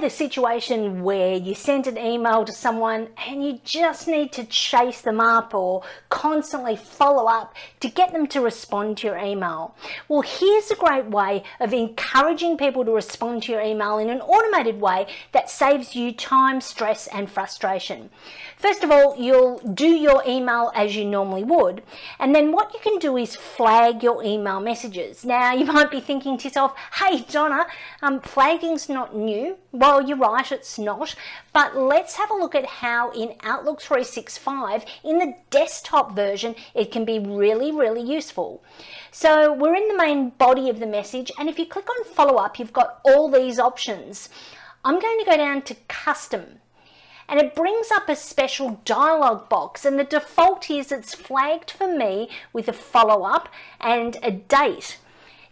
the situation where you sent an email to someone and you just need to chase them up or constantly follow up to get them to respond to your email? Well, here's a great way of encouraging people to respond to your email in an automated way that saves you time, stress, and frustration. First of all, you'll do your email as you normally would, and then what you can do is flag your email messages. Now, you might be thinking to yourself, hey Donna, flagging's not new. Well, you're right, it's not, but let's have a look at how in Outlook 365, in the desktop version, it can be really, really useful. So we're in the main body of the message, and if you click on follow up, you've got all these options. I'm going to go down to custom, and it brings up a special dialog box, and the default is it's flagged for me with a follow-up and a date.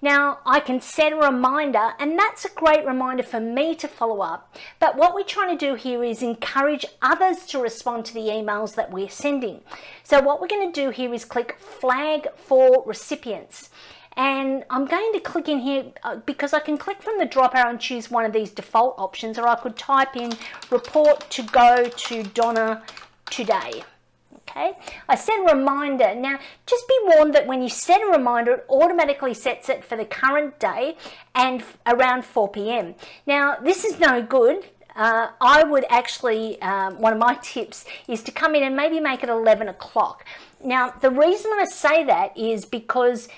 Now, I can set a reminder, and that's a great reminder for me to follow up. But what we're trying to do here is encourage others to respond to the emails that we're sending. So what we're going to do here is click Flag for Recipients. And I'm going to click in here because I can click from the drop arrow and choose one of these default options, or I could type in report to go to Donna today. Okay, I set a reminder. Now, just be warned that when you set a reminder, it automatically sets it for the current day and around 4 p.m. Now, this is no good. I would actually, one of my tips is to come in and maybe make it 11 o'clock. Now, the reason I say that is because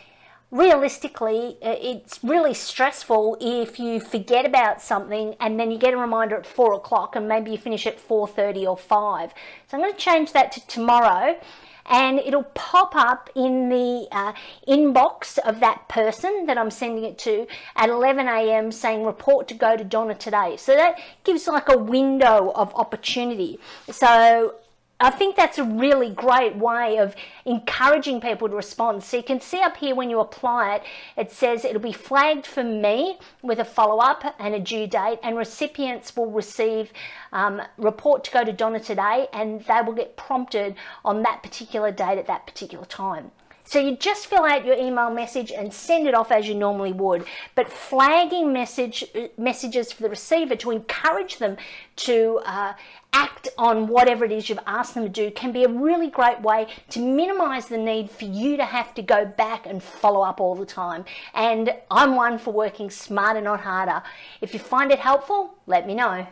realistically, it's really stressful if you forget about something and then you get a reminder at 4 o'clock and maybe you finish at 4:30 or 5. So I'm going to change that to tomorrow, and it'll pop up in the inbox of that person that I'm sending it to at 11 a.m. saying report to go to Donna today. So that gives like a window of opportunity. So I think that's a really great way of encouraging people to respond. So you can see up here when you apply it, it says it'll be flagged for me with a follow-up and a due date, and recipients will receive report to go to Donna today, and they will get prompted on that particular date at that particular time. So you just fill out your email message and send it off as you normally would, but flagging messages for the receiver to encourage them to act on whatever it is you've asked them to do can be a really great way to minimize the need for you to have to go back and follow up all the time. And I'm one for working smarter, not harder. If you find it helpful, let me know.